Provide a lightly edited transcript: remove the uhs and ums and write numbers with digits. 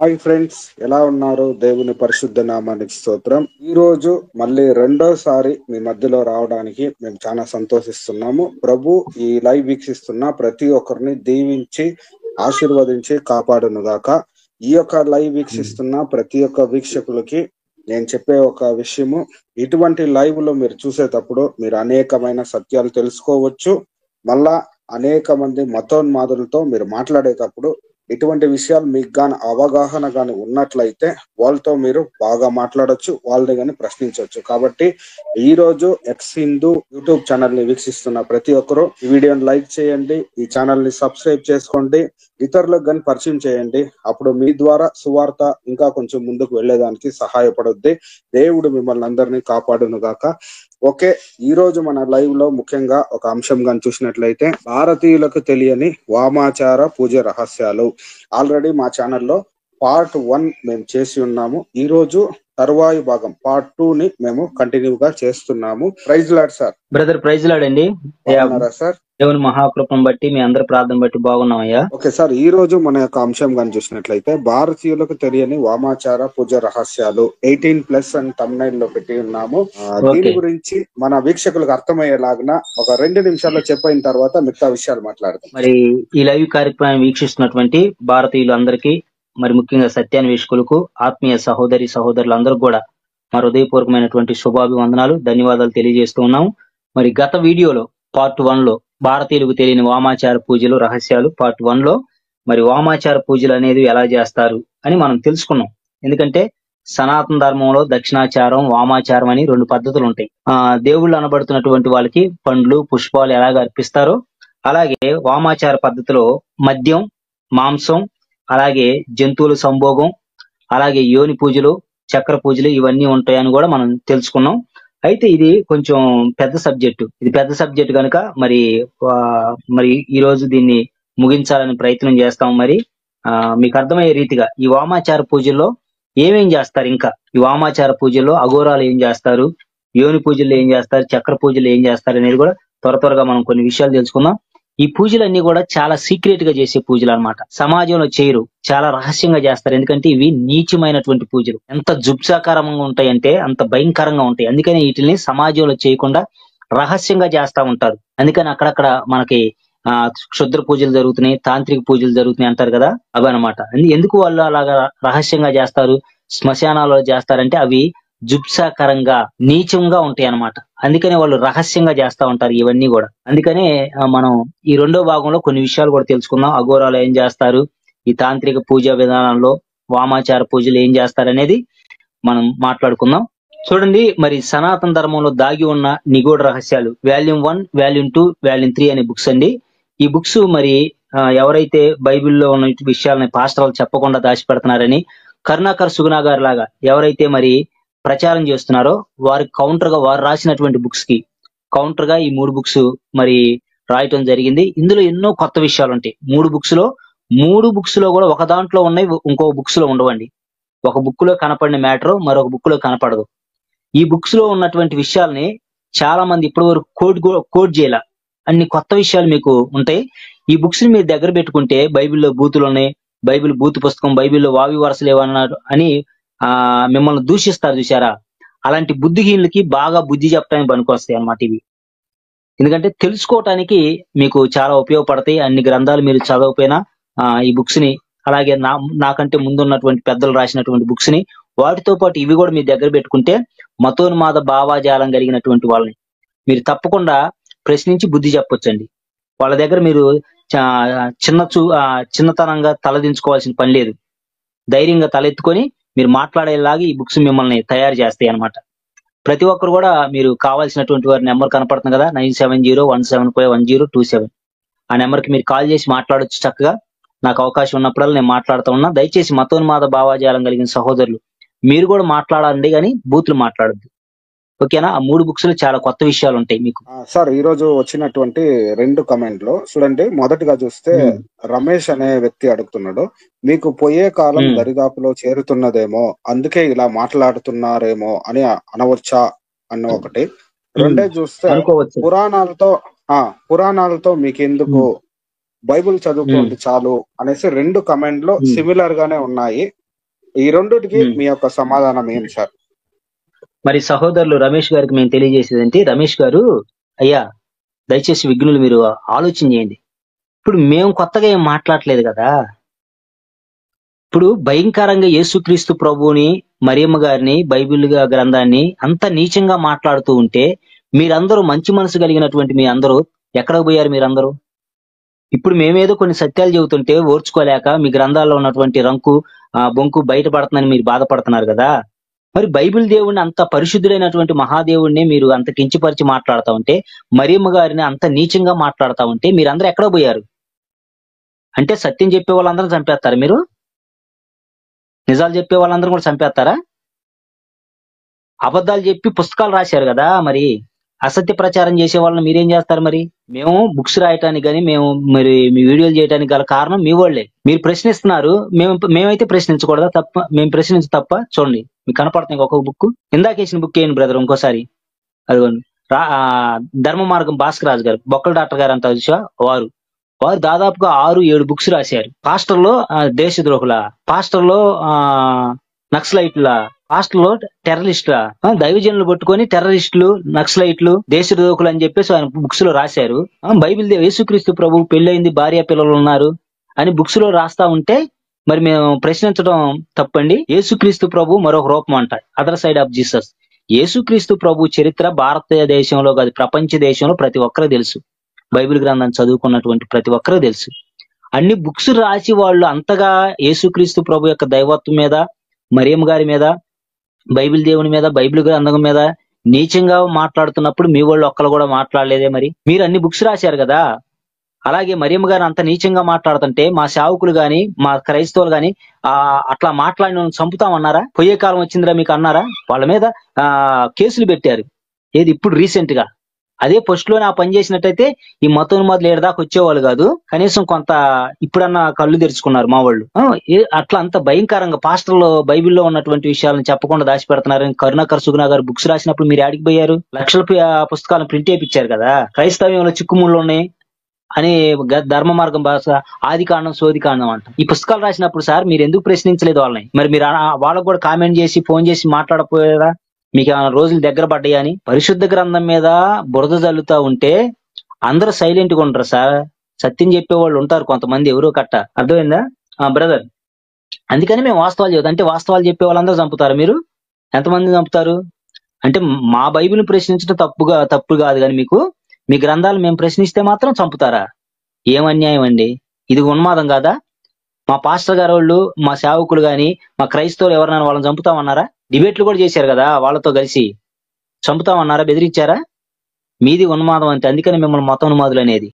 Hi friends, ఎలా ఉన్నారు? దేవుని పరిశుద్ధ నామానికి స్తోత్రం. ఈ రోజు మళ్ళీ రెండోసారి మీ మధ్యలో రావడానికి మేము చాలా సంతోషిస్తున్నాము. ప్రభు ఈ లైవ్ వీక్షిస్తున్న ప్రతి ఒక్కరిని దీవించి ఆశీర్వదించి కాపాడునుగాక. ఈ యొక్క లైవ్ వీక్షిస్తున్న ప్రతి ఒక్క వీక్షకులకి నేను చెప్పే ఒక విషయము, ఇటువంటి లైవ్ లో మీరు చూసేటప్పుడు మీరు అనేకమైన సత్యాలు తెలుసుకోవచ్చు. మళ్ళా అనేక మంది మతోన్మాదులతో మీరు మాట్లాడేటప్పుడు ఇటువంటి విషయాలు మీకు గాని అవగాహన గాని ఉన్నట్లయితే వాళ్ళతో మీరు బాగా మాట్లాడొచ్చు, వాళ్ళని గాని ప్రశ్నించవచ్చు. కాబట్టి ఈ రోజు ఎక్స్ హిందూ యూట్యూబ్ ఛానల్ ని వీక్షిస్తున్న ప్రతి ఒక్కరూ ఈ వీడియోని లైక్ చేయండి, ఈ ఛానల్ ని సబ్స్క్రైబ్ చేసుకోండి, ఇతరులకు గాని పరిచయం చేయండి. అప్పుడు మీ ద్వారా సువార్త ఇంకా కొంచెం ముందుకు వెళ్లేదానికి సహాయపడుద్ది. దేవుడు మిమ్మల్ని అందరినీ కాపాడును గాక. ఓకే, ఈ రోజు మన లైవ్ లో ముఖ్యంగా ఒక అంశం గాని చూసినట్లయితే భారతీయులకు తెలియని వామాచార పూజ రహస్యాలు. ఆల్రెడీ మా ఛానల్లో పార్ట్ 1 మేము చేసి ఉన్నాము. ఈ రోజు తరువాయి భాగం పార్ట్ 2 ని మేము కంటిన్యూగా చేస్తున్నాము. Praise lord sir. Brother praise lord అండి. సార్ దేవుని మహాకృపను బట్టి మీ అందరి ప్రార్థన బట్టి బాగున్నామయ్యా. ఓకే సార్, ఈ రోజు మన యొక్క అంశం కానీ చూసినట్లయితే భారతీయులకు తెలియని వామాచార పూజ రహస్యాలు 18+ అని తమ్నైల్ లో పెట్టి ఉన్నాము. దీని గురించి మన వీక్షకులకు అర్థమయ్యేలాగా ఒక 2 నిమిషాల్లో చెప్పిన తర్వాత మిగతా విషయాలు మాట్లాడదాం. మరి ఈ లైవ్ కార్యక్రమం వీక్షిస్తున్నటువంటి భారతీయులు అందరికీ, మరి ముఖ్యంగా సత్యాన్వేషకులకు, ఆత్మీయ సహోదరి సహోదరులందరికీ కూడా మా హృదయపూర్వకమైనటువంటి శుభాభివందనాలు, ధన్యవాదాలు తెలియజేస్తూ ఉన్నాము. మరి గత వీడియోలో పార్ట్ 1 లో భారతీయులకు తెలియని వామాచార పూజలు రహస్యాలు పార్ట్ 1 లో మరి వామాచార పూజలు అనేది ఎలా చేస్తారు అని మనం తెలుసుకున్నాం. ఎందుకంటే సనాతన ధర్మంలో దక్షిణాచారం, వామాచారం అని 2 పద్ధతులు ఉంటాయి. దేవుళ్ళు అనబడుతున్నటువంటి వాళ్ళకి పండ్లు పుష్పాలు ఎలాగ అర్పిస్తారో అలాగే వామాచార పద్ధతిలో మద్యం, మాంసం, అలాగే జంతువుల సంభోగం, అలాగే యోని పూజలు, చక్ర పూజలు ఇవన్నీ ఉంటాయని కూడా మనం తెలుసుకున్నాం. అయితే ఇది కొంచెం పెద్ద సబ్జెక్టు కనుక మరి ఈ రోజు దీన్ని ముగించాలని ప్రయత్నం చేస్తాం. మరి మీకు అర్థమయ్యే రీతిగా ఈ వామాచార పూజల్లో ఏమేం చేస్తారు, ఇంకా ఈ వామాచార పూజల్లో అఘోరాలు ఏం చేస్తారు, యోని పూజల్లో ఏం చేస్తారు, చక్ర పూజలు ఏం చేస్తారు అనేది కూడా త్వరగా మనం కొన్ని విషయాలు తెలుసుకుందాం. ఈ పూజలన్నీ కూడా చాలా సీక్రెట్ గా చేసే పూజలు అన్నమాట. సమాజంలో చేయరు, చాలా రహస్యంగా చేస్తారు. ఎందుకంటే ఇవి నీచమైనటువంటి పూజలు. ఎంత జుబ్సాకారంగా ఉంటాయంటే అంత భయంకరంగా ఉంటాయి. అందుకని వీటిని సమాజంలో చేయకుండా రహస్యంగా చేస్తా ఉంటారు. అందుకని అక్కడక్కడ మనకి క్షుద్ర పూజలు జరుగుతున్నాయి, తాంత్రిక పూజలు జరుగుతున్నాయి అంటారు కదా, అవి అనమాట. ఎందుకు వాళ్ళు అలాగా రహస్యంగా చేస్తారు, శ్మశానాల్లో చేస్తారంటే అవి జుబ్సాకరంగా నీచంగా ఉంటాయి అన్నమాట. అందుకనే వాళ్ళు రహస్యంగా చేస్తా ఉంటారు ఇవన్నీ కూడా. అందుకనే మనం ఈ 2వ భాగంలో కొన్ని విషయాలు కూడా తెలుసుకుందాం. అఘోరాలు ఏం చేస్తారు, ఈ తాంత్రిక పూజా విధానంలో వామాచార పూజలు ఏం చేస్తారు అనేది మనం మాట్లాడుకుందాం. చూడండి, మరి సనాతన ధర్మంలో దాగి ఉన్న నిగూఢ రహస్యాలు వాల్యూమ్ 1, వాల్యూమ్ 2, వాల్యూమ్ 3 అనే బుక్స్ అండి. ఈ బుక్స్ మరి ఎవరైతే బైబిల్లో ఉన్న విషయాలని పాస్టర్లు చెప్పకుండా దాచిపెడుతున్నారని కరుణాకర్ సుగుణా గారి లాగా ఎవరైతే మరి ప్రచారం చేస్తున్నారో వారి కౌంటర్ గా వారు రాసినటువంటి బుక్స్ కి కౌంటర్ గా ఈ 3 బుక్స్ మరి రాయటం జరిగింది. ఇందులో ఎన్నో కొత్త విషయాలు ఉంటాయి. 3 బుక్స్ లో కూడా ఒక దాంట్లో ఉన్నాయి, ఇంకో బుక్స్ లో ఉండవండి. ఒక బుక్ లో కనపడిన మ్యాటర్ మరొక బుక్ లో కనపడదు. ఈ బుక్స్ లో ఉన్నటువంటి విషయాల్ని చాలా మంది ఇప్పటి వరకు కోడ్ చేయాల, అన్ని కొత్త విషయాలు మీకు ఉంటాయి. ఈ బుక్స్ ని మీరు దగ్గర పెట్టుకుంటే బైబిల్లో బూతులు ఉన్నాయి, బైబిల్ బూతు పుస్తకం, బైబిల్లో వావి వరసలు ఏమన్నారు అని మిమ్మల్ని దూషిస్తారు చూసారా, అలాంటి బుద్ధిహీనులకి బాగా బుద్ధి చెప్పడానికి పనికొస్తాయి అన్నమాట ఇవి. ఎందుకంటే తెలుసుకోవటానికి మీకు చాలా ఉపయోగపడతాయి. అన్ని గ్రంథాలు మీరు చదవకపోయినా ఈ బుక్స్ ని, అలాగే నాకంటే ముందున్నటువంటి పెద్దలు రాసినటువంటి బుక్స్ ని, వాటితో పాటు ఇవి కూడా మీ దగ్గర పెట్టుకుంటే మతోన్మాద భావాజాలం కలిగినటువంటి వాళ్ళని మీరు తప్పకుండా ప్రశ్నించి బుద్ధి చెప్పొచ్చండి. వాళ్ళ దగ్గర మీరు చిన్నతనంగా తలదించుకోవాల్సిన పని లేదు. ధైర్యంగా తలెత్తుకొని మీరు మాట్లాడేలాగా ఈ బుక్స్ మిమ్మల్ని తయారు చేస్తాయి అన్నమాట. ప్రతి ఒక్కరు కూడా మీరు కావాల్సినటువంటి వారి నెంబర్ కనపడుతుంది కదా, 9701751027. ఆ నెంబర్ కి మీరు కాల్ చేసి మాట్లాడొచ్చు చక్కగా. నాకు అవకాశం ఉన్నప్పుడల్లా నేను మాట్లాడుతూ ఉన్నా. దయచేసి మతోన్మాద భావాజాలం కలిగిన సహోదరులు మీరు కూడా మాట్లాడాలండి, కానీ బూతులు మాట్లాడద్దు. ఓకేనా? ఆ 3 బుక్స్ లో చాలా కొత్త విషయాలు ఉంటాయి మీకు. సార్, ఈ రోజు వచ్చినటువంటి 2 కమెంట్లు చూడండి. మొదటిగా చూస్తే రమేష్ అనే వ్యక్తి అడుగుతున్నాడు, మీకు పోయే కాలం దరిదాపులో చేరుతున్నదేమో, అందుకే ఇలా మాట్లాడుతున్నారేమో అని అనవచ్చా అన్న ఒకటి. రెండే చూస్తే పురాణాలతో మీకెందుకు, బైబుల్ చదువుకోండి చాలు అనేసి 2 కమెంట్లు సిమిలర్ గానే ఉన్నాయి. ఈ రెండుటికి మీ యొక్క సమాధానం ఏం సార్? మరి సహోదరులు రమేష్ గారికి మేము తెలియజేసేదంటే, రమేష్ గారు అయ్యా దయచేసి విఘ్నులు మీరు ఆలోచన చేయండి. ఇప్పుడు మేము కొత్తగా ఏం మాట్లాడలేదు కదా. ఇప్పుడు భయంకరంగా యేసుక్రీస్తు ప్రభువుని, మరియమ్మ గారిని, బైబిల్ గ్రంథాన్ని అంత నీచంగా మాట్లాడుతూ ఉంటే మీరందరూ మంచి మనసు కలిగినటువంటి మీ అందరూ ఎక్కడికి పోయారు మీరందరూ? ఇప్పుడు మేమేదో కొన్ని సత్యాలు చెబుతుంటే ఓర్చుకోలేక మీ గ్రంథాల్లో ఉన్నటువంటి రంకు బొంకు బయటపడుతుందని మీరు బాధపడుతున్నారు కదా. మరి బైబిల్ దేవుడిని అంత పరిశుద్ధుడైనటువంటి మహాదేవుడిని మీరు అంత కించపరిచి మాట్లాడుతూ ఉంటే, మరియమ్మ గారిని అంత నీచంగా మాట్లాడుతూ ఉంటే మీరందరూ ఎక్కడ పోయారు? అంటే సత్యం చెప్పే వాళ్ళందరూ చంపేస్తారా మీరు? నిజాలు చెప్పే వాళ్ళందరూ కూడా చంపేస్తారా? అబద్ధాలు చెప్పి పుస్తకాలు రాశారు కదా, మరి అసత్య ప్రచారం చేసే వాళ్ళని మీరేం చేస్తారు? మరి మేము బుక్స్ రాయటానికి కానీ మేము మరి మీ వీడియోలు చేయడానికి గల కారణం మీ వాళ్ళే. మీరు ప్రశ్నిస్తున్నారు, మేమైతే ప్రశ్నించకూడదా? తప్ప మేము ప్రశ్నించ తప్ప? చూడండి మీకు కనపడుతుంది ఒక్కొక్క బుక్. ఇందాకేసిన బుక్ ఏంటి బ్రదర్? ఇంకోసారి అదిగోండి. ధర్మ మార్గం భాస్కర్ రాజు గారు, బొక్కల డాక్టర్ గారు అంత వారు దాదాపుగా 6-7 బుక్స్ రాశారు. పాస్టర్లో దేశద్రోహుల, పాస్టర్లో నక్సలైట్ల, పాస్టర్లో టెర్రరిస్టుల, దైవజనులు పట్టుకొని టెర్రరిస్టులు, నక్సలైట్లు, దేశద్రోహులు అని చెప్పేసి ఆయన బుక్స్ లో రాశారు. బైబిల్ యేసుక్రీస్తు ప్రభు పెళ్ళయింది, భార్య పిల్లలు ఉన్నారు అని బుక్స్ లో రాస్తా ఉంటే మరి మేము ప్రశ్నించడం తప్పండి. యేసుక్రీస్తు ప్రభు మరొక రూపం అంట, అదర్ సైడ్ ఆఫ్ జీసస్. యేసుక్రీస్తు ప్రభు చరిత్ర భారతదేశంలో కాదు ప్రపంచ దేశంలో ప్రతి ఒక్కరికి తెలుసు. బైబిల్ గ్రంథాన్ని చదువుకున్నటువంటి ప్రతి ఒక్కరికి తెలుసు. అన్ని బుక్స్ రాసి వాళ్ళు అంతగా యేసుక్రీస్తు ప్రభు యొక్క దైవత్వం మీద, మరియమ్మ గారి మీద, బైబిల్ దేవుని మీద, బైబిల్ గ్రంథం మీద నీచంగా మాట్లాడుతున్నప్పుడు మీ వాళ్ళు ఒక్కరు కూడా మాట్లాడలేదే? మరి మీరు అన్ని బుక్స్ రాశారు కదా. అలాగే మరియమ్మ గారు అంత నీచంగా మాట్లాడుతుంటే మా సేవకులు గాని, మా క్రైస్తవులు గాని అట్లా మాట్లాడిన చంపుతామన్నారా? పోయే కాలం వచ్చిందిరా మీకు అన్నారా? వాళ్ళ మీద కేసులు పెట్టారు. ఏది ఇప్పుడు రీసెంట్ గా. అదే ఫస్ట్ లోనే ఆ పని చేసినట్టయితే ఈ మతోన్మాదులు ఏడదాకా వచ్చేవాళ్ళు కాదు. కనీసం కొంత ఇప్పుడన్నా కళ్ళు తెరుచుకున్నారు మా వాళ్ళు. అట్లా అంత భయంకరంగా పాస్టర్లో బైబిల్లో ఉన్నటువంటి విషయాలను చెప్పకుండా దాచిపెడుతున్నారు. కరుణాకర్ సుగుణ గారు బుక్స్ రాసినప్పుడు మీరు ఆడికి పోయారు? లక్షల పుస్తకాలను ప్రింట్ చేయించారు కదా. క్రైస్తవ్యంలో చిక్కుముళ్ళు ఉన్నాయి అని ధర్మ మార్గం భాష, ఆది కాండం, సోది కాండం అంట. ఈ పుస్తకాలు రాసినప్పుడు సార్ మీరు ఎందుకు ప్రశ్నించలేదు వాళ్ళని? మరి మీరు వాళ్ళకు కూడా కామెంట్ చేసి ఫోన్ చేసి మాట్లాడపోయారా? మీకు ఏమైనా రోజులు దగ్గర పడ్డాయని? పరిశుద్ధ గ్రంథం మీద బురద జల్లుతా ఉంటే అందరూ సైలెంట్ గా ఉంటారు సార్. సత్యం చెప్పేవాళ్ళు ఉంటారు కొంతమంది, ఎవరో కట్ట. అర్థమైందా బ్రదర్? అందుకని మేము వాస్తవాలు చెబుతాం. అంటే వాస్తవాలు చెప్పే వాళ్ళందరూ చంపుతారు. మీరు ఎంతమంది చంపుతారు? అంటే మా బైబిల్ని ప్రశ్నించడం తప్పు కాదు, కానీ మీకు మీ గ్రంథాలు మేము ప్రశ్నిస్తే మాత్రం చంపుతారా? ఏం అన్యాయం అండి ఇది? ఉన్మాదం కాదా? మా పాస్టర్ గారు వాళ్ళు, మా సేవకులు గాని, మా క్రైస్తవులు ఎవరైనా వాళ్ళని చంపుతామన్నారా? డిబేట్లు కూడా చేశారు కదా వాళ్ళతో కలిసి. చంపుతామన్నారా? బెదిరించారా? మీది ఉన్మాదం అంతే. అందుకని మిమ్మల్ని మత ఉన్మాదులు అనేది.